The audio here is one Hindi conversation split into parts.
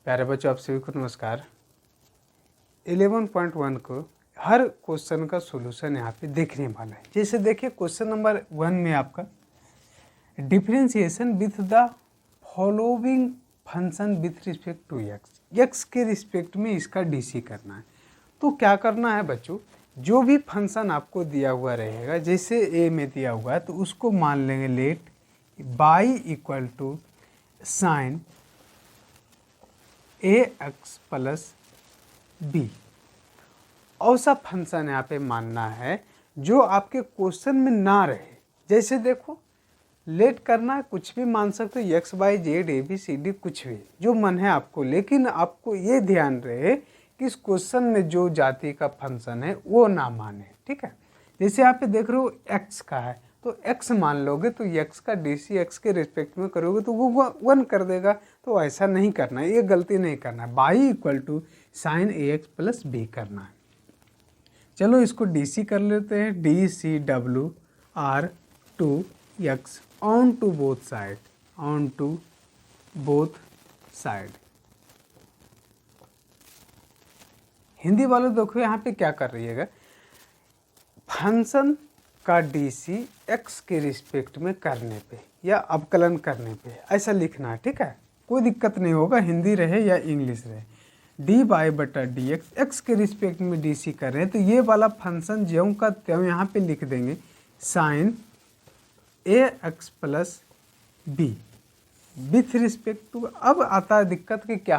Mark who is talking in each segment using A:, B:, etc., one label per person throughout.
A: प्यारे बच्चों, आप सभी को नमस्कार। 11.1 को हर क्वेश्चन का सॉल्यूशन यहाँ पे देखने वाला है। जैसे देखिए क्वेश्चन नंबर 1 में आपका differentiation with the following function with respect to x, x के रिस्पेक्ट में इसका डीसी करना है। तो क्या करना है बच्चों, जो भी फंक्शन आपको दिया हुआ रहेगा, जैसे ए में दिया हुआ है तो उसको मान लेंगे let y equal to sine a x plus b. ऐसा फंक्शन यहाँ पे मानना है जो आपके क्वेश्चन में ना रहे। जैसे देखो लेट करना है, कुछ भी मान सकते हो, x y z a b c d, कुछ भी जो मन है आपको, लेकिन आपको ये ध्यान रहे कि इस क्वेश्चन में जो जाति का फंक्शन है वो ना माने। ठीक है, जैसे यहाँ पे देख रहे हो एक्स का है तो एक्स मान लोगे तो एक्स का डीसी एक्स के रिस्पेक्ट में करोगे तो वो 1 कर देगा। तो ऐसा नहीं करना है, ये गलती नहीं करना है। Y equal to sine a x plus b करना है। चलो इसको डीसी कर लेते हैं। डी सी डब्ल्यू r to x on to both side, on to both side. Hindi वालों देखो यहाँ पे क्या कर रहिएगा, फंक्शन का डीसी एक्स के रिस्पेक्ट में करने पे या अवकलन करने पे ऐसा लिखना है। ठीक है, कोई दिक्कत नहीं होगा, हिंदी रहे या इंग्लिश रहे। डी बाई बटा डी एक्स, एक्स के रिस्पेक्ट में डीसी कर रहे हैं तो ये वाला फंक्शन ज्यों का त्यों यहाँ पे लिख देंगे sine a x plus b with respect to. अब आता है दिक्कत कि क्या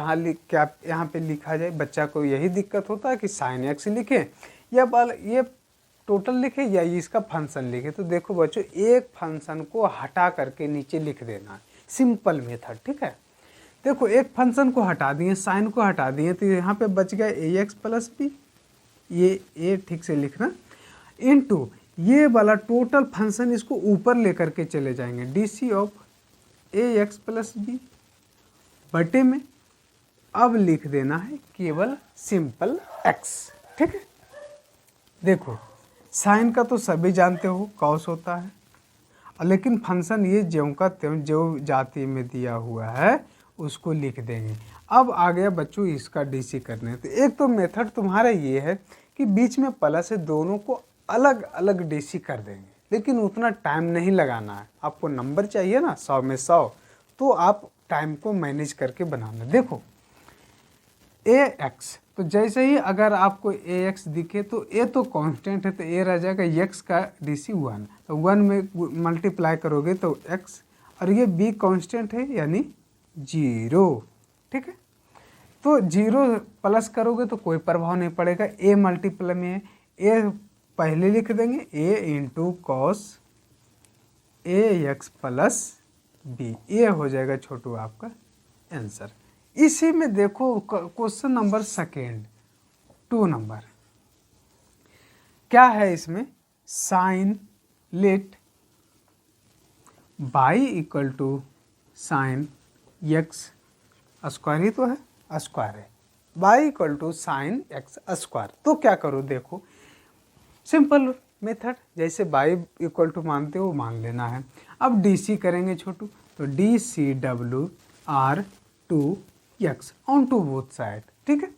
A: यहाँ पे लिखा जाए। बच्चा को यही दिक्कत होता है कि साइन एक्स लिखे या ये टोटल लिखे या इसका फंक्शन लिखे। तो देखो बच्चों, एक फंक्शन को हटा करके नीचे लिख देना है, सिंपल मेथड। ठीक है, देखो एक फंक्शन को हटा दिए, साइन को हटा दिए तो यहाँ पे बच गया ए एक्स प्लस बी, ये ए ठीक से लिखना, इनटू ये वाला टोटल फंक्शन इसको ऊपर लेकर के चले जाएंगे d c of a x plus b बटे में अब लिख देना है केवल सिंपल एक्स। ठीक है, देखो साइन का तो सभी जानते हो कॉस होता है, लेकिन फंक्शन ये ज्यों का त्यों जो जाति में दिया हुआ है उसको लिख देंगे। अब आ गया बच्चों इसका डीसी करने। तो एक तो मेथड तुम्हारा ये है कि बीच में प्लस से दोनों को अलग अलग डीसी कर देंगे, लेकिन उतना टाइम नहीं लगाना है। आपको नंबर चाहिए ना 100 में 100, तो आप टाइम को मैनेज करके बनाना। देखो ए एक्स, तो जैसे ही अगर आपको ए एक्स दिखे तो ए तो कांस्टेंट है तो ए रह जाएगा एक्स का डीसी 1, तो 1 में मल्टीप्लाई करोगे तो एक्स, और ये बी कांस्टेंट है यानी 0। ठीक है, तो 0 प्लस करोगे तो कोई प्रभाव नहीं पड़ेगा, ए मल्टीप्लाई में है, ए पहले लिख देंगे ए into cos A x plus B, ये हो जाएगा छोटू आपका आंसर। इसी में देखो क्वेश्चन नंबर सेकेंड 2 नंबर क्या है, इसमें sine let y equal to sine x square, ही तो है स्क्वायर है, y equal to sine x square. तो क्या करो, देखो सिंपल मेथड, जैसे बाई इक्वल टू मानते हो मान लेना है। अब डीसी करेंगे छोटू, तो डी सी डब्ल्यू r to x on to both side. ठीक है,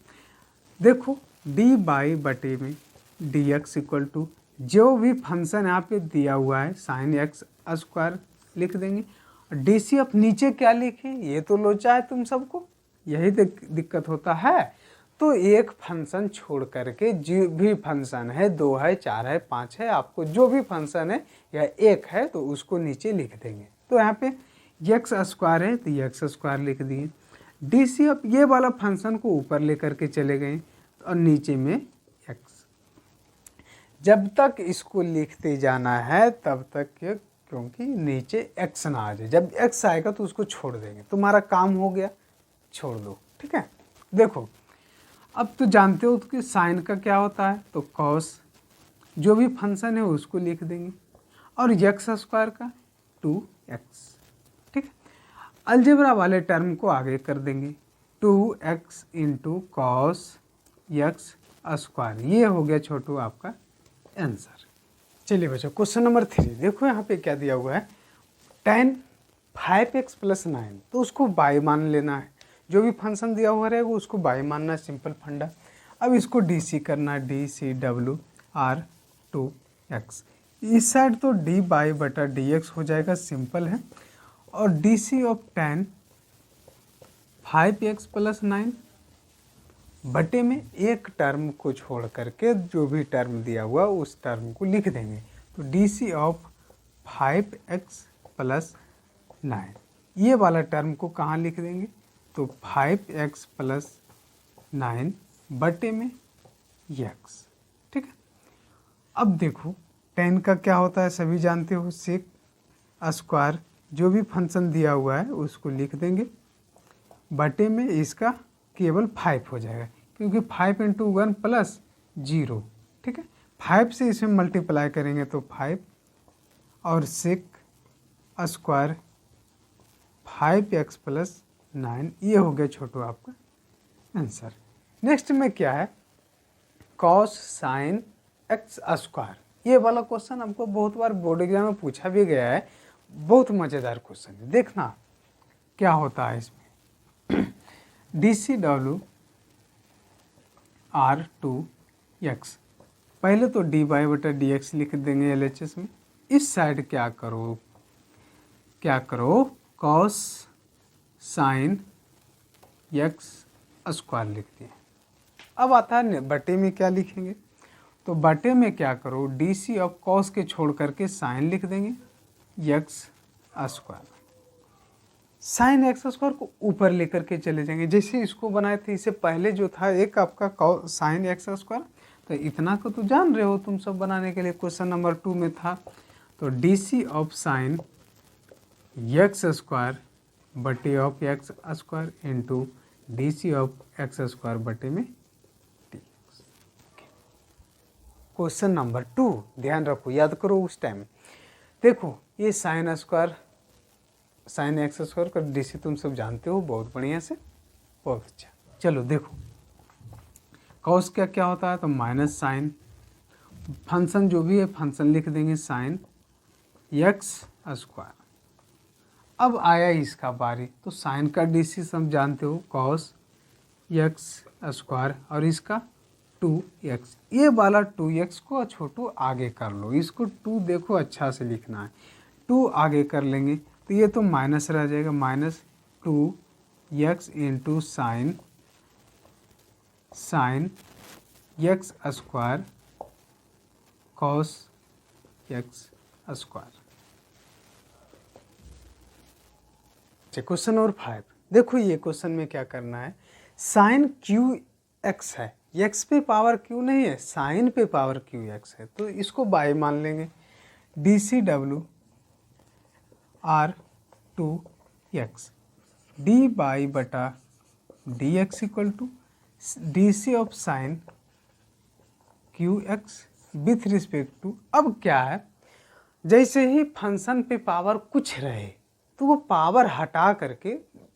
A: देखो डी बाई बटे में डी एक्स इक्वल टू जो भी फंक्शन यहाँ पे दिया हुआ है साइन एक्स स्क्वायर लिख देंगे। डी सी अब नीचे क्या लिखें, ये तो लोचा है तुम सबको, यही दिक्कत होता है। तो एक फंक्शन छोड़ करके जो भी फंक्शन है, 2 है 4 है 5 है, आपको जो भी फंक्शन है या 1 है तो उसको नीचे लिख देंगे। तो यहाँ पे एक्स स्क्वायर है तो एक्स स्क्वायर लिख दिए। डी सी अब ये वाला फंक्शन को ऊपर लेकर के चले गए और नीचे में एक्स। जब तक इसको लिखते जाना है तब तक क्योंकि नीचे एक्स ना आ जाए, जब एक्स आएगा तो उसको छोड़ देंगे, तुम्हारा काम हो गया, छोड़ दो। ठीक है, देखो अब तो जानते हो कि साइन का क्या होता है, तो कॉस जो भी फंक्शन है उसको लिख देंगे, और एक्स स्क्वायर का 2x। ठीक है, अलजेब्रा वाले टर्म को आगे कर देंगे, 2x into cos x square, ये हो गया छोटू आपका आंसर। चलिए बच्चों क्वेश्चन नंबर 3 देखो, यहाँ पे क्या दिया हुआ है, tan 5x + 9, तो उसको बाई मान लेना है। जो भी फंक्शन दिया हुआ रहेगा उसको बाई मानना, सिंपल फंडा। अब इसको डी सी करना, डी सी डब्ल्यू आर टू एक्स। इस साइड तो डी बाई बटा डी एक्स हो जाएगा, सिंपल है। और d c of ten 5x plus 9 बटे में एक टर्म को छोड़ करके जो भी टर्म दिया हुआ उस टर्म को लिख देंगे। तो d c of 5x plus 9, ये वाला टर्म को कहाँ लिख देंगे? तो 5x प्लस 9 बटे में x, ठीक है। अब देखो 10 का क्या होता है, सभी जानते हो, सेक स्क्वायर। जो भी फंक्शन दिया हुआ है उसको लिख देंगे, बटे में इसका केवल 5 हो जाएगा, क्योंकि 5 इंटू 1 प्लस 0, ठीक है। 5 से इसमें मल्टीप्लाई करेंगे तो 5 और सेक स्क्वायर 5x प्लस 9, ये हो गया छोटू आपका आंसर। नेक्स्ट में क्या है, कॉस साइन एक्स स्क्वायर। ये वाला क्वेश्चन हमको बहुत बार बोर्ड एग्जाम में पूछा भी गया है, बहुत मज़ेदार क्वेश्चन है। देखना क्या होता है इसमें। डी सी डब्ल्यू आर टू एक्स, पहले तो डी बाई बटा डी एक्स लिख देंगे एल एच एस में। इस साइड क्या करो कॉस साइन एक्स स्क्वायर लिख दिए। अब आता है बटे में क्या लिखेंगे, तो बटे में क्या करो, डी सी ऑफ कॉस के छोड़ करके साइन लिख देंगे x square. Sign x square को ऊपर लेकर के चले जाएंगे, जैसे इसको बनाए थे इससे पहले जो था एक आपका साइन एक्स स्क्वायर, तो इतना को तो जान रहे हो तुम सब बनाने के लिए, क्वेश्चन नंबर 2 में था। तो d c of sine x square बटे of x square into d c of x square बटे में डी एक्स। क्वेश्चन नंबर 2 ध्यान रखो, याद करो उस टाइम। देखो ये sine square sine x square का डी सी तुम सब जानते हो बहुत बढ़िया से, बहुत अच्छा। चलो देखो कॉस का क्या होता है, तो माइनस साइन, फंक्शन जो भी है फंक्शन लिख देंगे साइन एक्स स्क्वायर। अब आया इसका बारी, तो साइन का डी सी सब जानते हो कॉस एक्स स्क्वायर और इसका 2x। ये वाला 2x को छोटू आगे कर लो, इसको 2 देखो अच्छा से लिखना है, 2 आगे कर लेंगे तो ये तो माइनस रह जाएगा, minus 2x into sine x square cos x square. Question number 5 देखो, ये क्वेश्चन में क्या करना है, साइन क्यू एक्स है, एक्स पे पावर क्यू नहीं है, साइन पे पावर क्यू एक्स है, तो इसको बाई मान लेंगे। डी सी डब्ल्यू r to x, d y बटा d x equal to d c of sine q x with respect to. अब क्या है, जैसे ही फंक्शन पे पावर कुछ रहे तो वो पावर हटा करके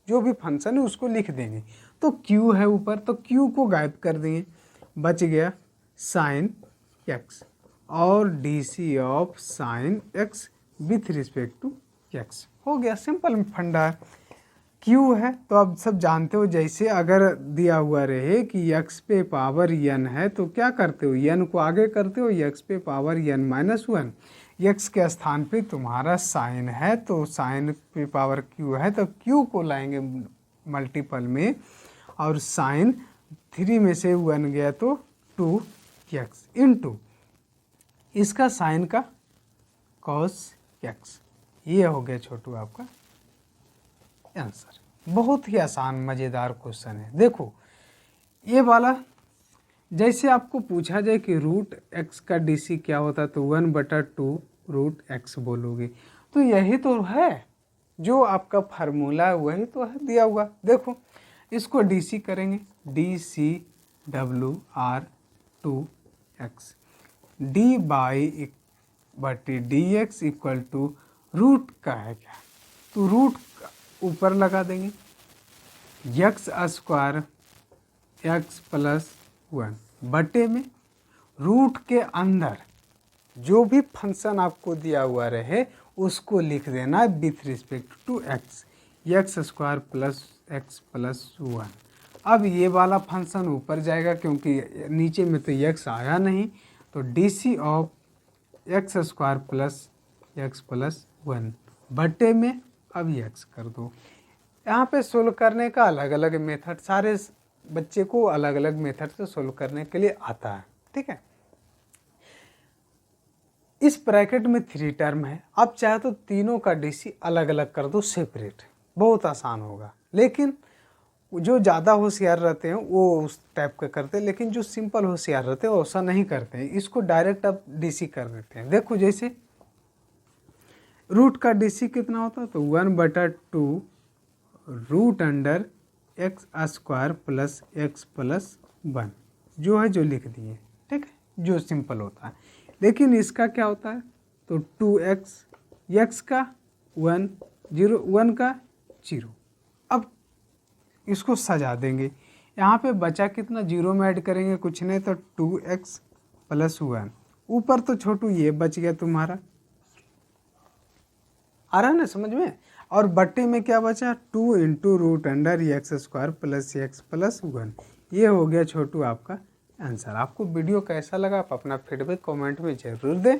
A: जो भी फंक्शन है उसको लिख देंगे। तो q है ऊपर, तो q को गायब कर देंगे, बच गया साइन x और d c of sine x with respect to x। हो गया, सिंपल फंडा है। q है तो अब सब जानते हो, जैसे अगर दिया हुआ रहे कि x पे पावर n है तो क्या करते हो, n को आगे करते हो, x पे पावर n माइनस 1, x के स्थान पे तुम्हारा साइन है तो साइन पे पावर q है तो q को लाएंगे मल्टीपल में, और साइन 3 में से 1 गया तो 2x इंटू इसका साइन का cos x। ये हो गया छोटू आपका आंसर। बहुत ही आसान मज़ेदार क्वेश्चन है। देखो ये वाला जैसे आपको पूछा जाए कि रूट x का डी सी क्या होता है, तो 1/2 रूट x बोलोगे, तो यही तो है जो आपका फार्मूला है, वही तो है दिया हुआ। देखो इसको डी सी करेंगे, डी सी डब्ल्यू आर 2x, डी बाई बटी d x equal to root का है क्या, तो रूट ऊपर लगा देंगे, एक्स स्क्वायर एक्स प्लस 1 बटे में रूट के अंदर जो भी फंक्शन आपको दिया हुआ रहे उसको लिख देना with respect to x, x square plus x plus 1। अब ये वाला फंक्शन ऊपर जाएगा क्योंकि नीचे में तो एक्स आया नहीं, तो d c of x square plus x plus 1 बटे में अब एक्स कर दो। यहाँ पे सोल्व करने का अलग अलग मेथड, सारे बच्चे को अलग अलग मेथड से सोल्व करने के लिए आता है, ठीक है। इस ब्रैकेट में 3 टर्म है, अब चाहे तो तीनों का डीसी अलग अलग कर दो सेपरेट, बहुत आसान होगा। लेकिन जो ज़्यादा होशियार रहते हैं वो उस टाइप का करते हैं, लेकिन जो सिंपल होशियार रहते हैं वो ऐसा नहीं करते हैं, इसको डायरेक्ट अब डीसी कर देते हैं। देखो जैसे रूट का डीसी कितना होता है, तो 1/2 root under x square plus x plus 1 जो है जो लिख दिए, ठीक है, जो सिंपल होता है। लेकिन इसका क्या होता है, तो 2x, x का 1, 0, 1 का 0। अब इसको सजा देंगे, यहाँ पे बचा कितना, 0 में ऐड करेंगे कुछ नहीं तो 2x प्लस 1, ऊपर तो छोटू ये बच गया तुम्हारा, आ रहा है ना समझ में। और बट्टे में क्या बचा, 2 into root under x square plus x plus 1, ये हो गया छोटू आपका आंसर। आपको वीडियो कैसा लगा आप अपना फीडबैक कमेंट में जरूर दें।